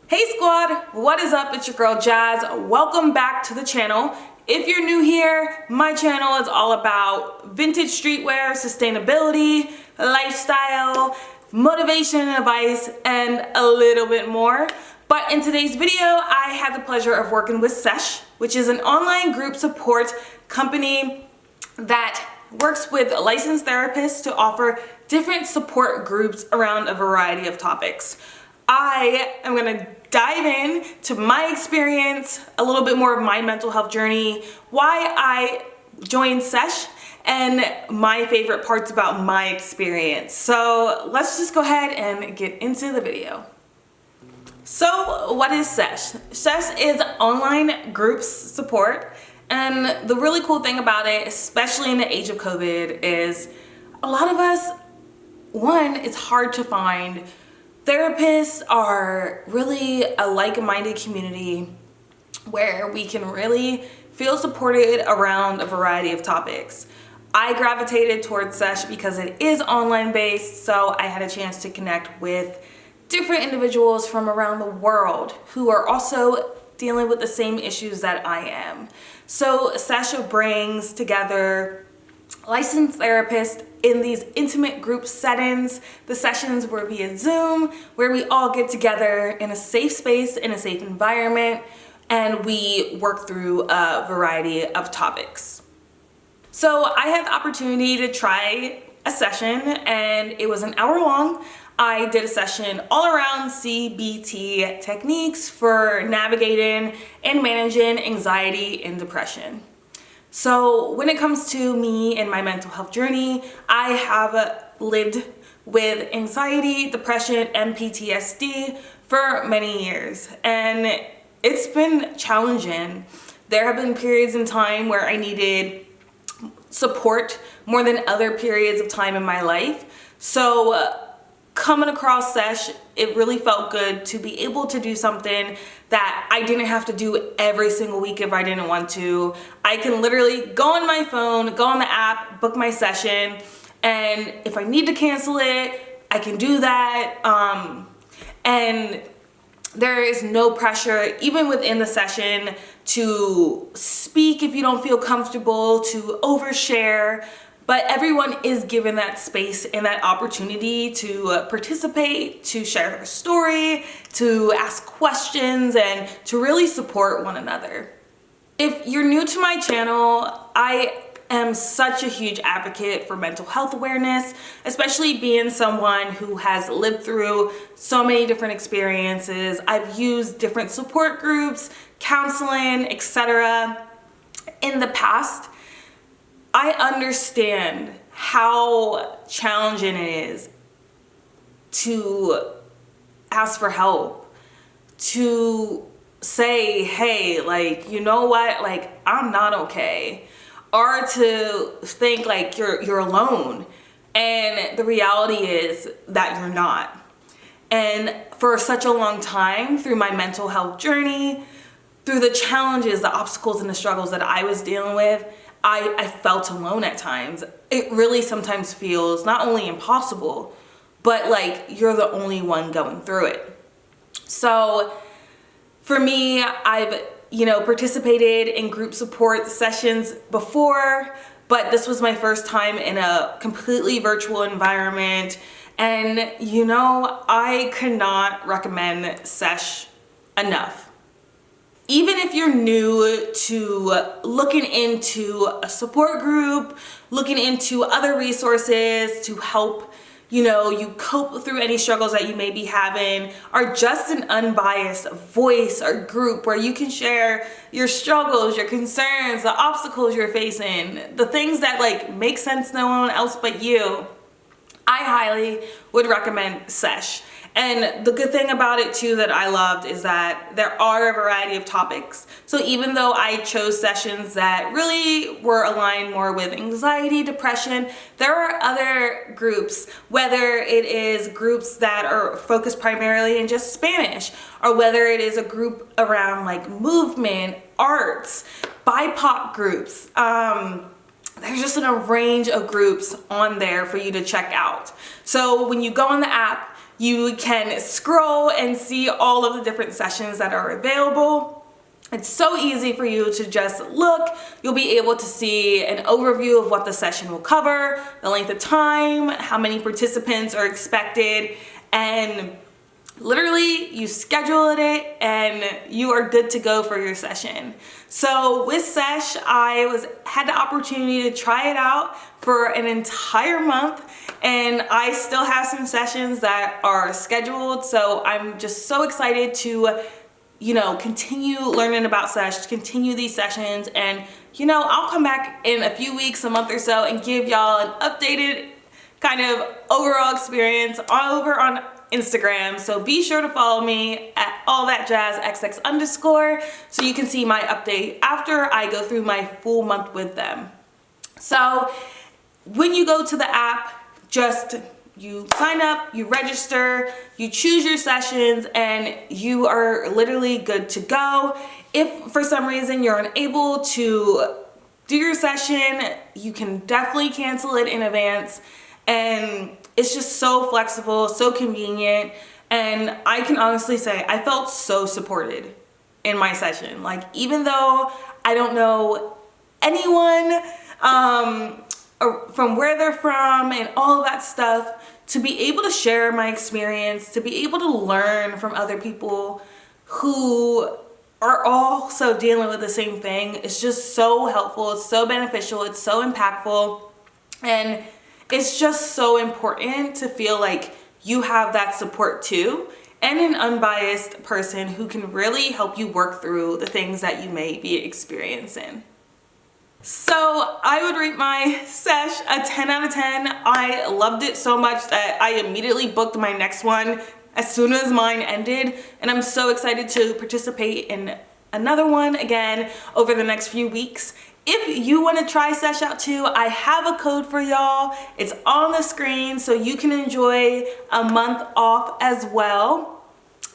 Hey squad, what is up? It's your girl Jazz. Welcome back to the channel. If you're new here, my channel is all about vintage streetwear, sustainability, lifestyle, motivation and advice, and a little bit more. But in today's video, I had the pleasure of working with Sesh, which is an online group support company that works with licensed therapists to offer different support groups around a variety of topics. I am gonna dive in to my experience, a little bit more of my mental health journey, why I joined Sesh, and my favorite parts about my experience. So let's just go ahead and get into the video. So what is Sesh? Sesh is online groups support, and the really cool thing about it, especially in the age of COVID, is a lot of us, one, it's hard to find. Therapists are really a like-minded community where we can really feel supported around a variety of topics. I gravitated towards Sesh because it is online based, so I had a chance to connect with different individuals from around the world who are also dealing with the same issues that I am. So Sesh brings together licensed therapists in these intimate group settings. The sessions were via Zoom, where we all get together in a safe space, in a safe environment, and we work through a variety of topics. So I had the opportunity to try a session, and it was an hour long. I did a session all around CBT techniques for navigating and managing anxiety and depression. So when it comes to me and my mental health journey, I have lived with anxiety, depression, and PTSD for many years, and it's been challenging. There have been periods in time where I needed support more than other periods of time in my life. So coming across Sesh, it really felt good to be able to do something that I didn't have to do every single week if I didn't want to. I can literally go on my phone, go on the app, book my session, and if I need to cancel it, I can do that. And there is no pressure, even within the session, to speak if you don't feel comfortable, to overshare. But everyone is given that space and that opportunity to participate, to share their story, to ask questions, and to really support one another. If you're new to my channel, I am such a huge advocate for mental health awareness, especially being someone who has lived through so many different experiences. I've used different support groups, counseling, etc. in the past. I understand how challenging it is to ask for help, to say, hey, like, you know what, like, I'm not okay, or to think like you're alone, and the reality is that you're not. And for such a long time, through my mental health journey, through the challenges, the obstacles, and the struggles that I was dealing with, I felt alone at times. It really sometimes feels not only impossible, but like you're the only one going through it. So for me, I've participated in group support sessions before, but this was my first time in a completely virtual environment. And I could not recommend Sesh enough. Even if you're new to looking into a support group, looking into other resources to help you cope through any struggles that you may be having, or just an unbiased voice or group where you can share your struggles, your concerns, the obstacles you're facing, the things that like make sense to no one else but you, I highly would recommend Sesh. And the good thing about it too that I loved is that there are a variety of topics. So even though I chose sessions that really were aligned more with anxiety, depression, there are other groups, whether it is groups that are focused primarily in just Spanish, or whether it is a group around like movement, arts, BIPOC groups. There's just a range of groups on there for you to check out. So when you go on the app, You can scroll and see all of the different sessions that are available. It's so easy for you to just look. You'll be able to see an overview of what the session will cover, the length of time, how many participants are expected, and literally you schedule it and you are good to go for your session. So with Sesh, I had the opportunity to try it out for an entire month, and I still have some sessions that are scheduled. So I'm just so excited to continue learning about Sesh, continue these sessions, and I'll come back in a few weeks, a month or so, and give y'all an updated kind of overall experience over on Instagram. So be sure to follow me at ALLTHATJAZZ_XX so you can see my update after I go through my full month with them. So when you go to the app, you sign up, you register, you choose your sessions, and you are literally good to go. If for some reason you're unable to do your session, you can definitely cancel it in advance. And it's just so flexible, so convenient. And I can honestly say I felt so supported in my session. Like, even though I don't know anyone from where they're from and all of that stuff, to be able to share my experience, to be able to learn from other people who are also dealing with the same thing, is just so helpful. It's so beneficial. It's so impactful. And it's just so important to feel like you have that support too, and an unbiased person who can really help you work through the things that you may be experiencing. So I would rate my Sesh a 10 out of 10. I loved it so much that I immediately booked my next one as soon as mine ended, and I'm so excited to participate in another one again over the next few weeks. If you want to try Sesh out too, I have a code for y'all. It's on the screen, so you can enjoy a month off as well.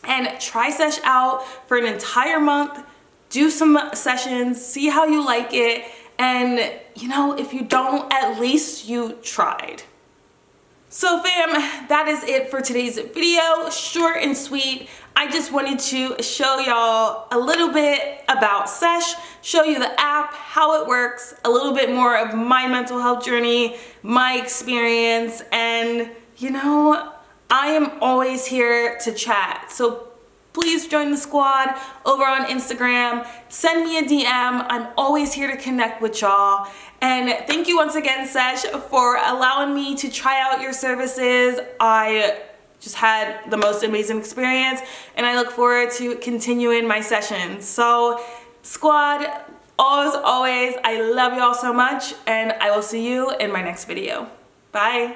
And try Sesh out for an entire month. Do some sessions, see how you like it. And if you don't, at least you tried. So fam, that is it for today's video. Short and sweet. I just wanted to show y'all a little bit about Sesh, show you the app, how it works, a little bit more of my mental health journey, my experience, and I am always here to chat. So please join the squad over on Instagram. Send me a DM. I'm always here to connect with y'all. And thank you once again, Sesh, for allowing me to try out your services. I just had the most amazing experience, and I look forward to continuing my sessions. So squad, as always, I love y'all so much, and I will see you in my next video. Bye.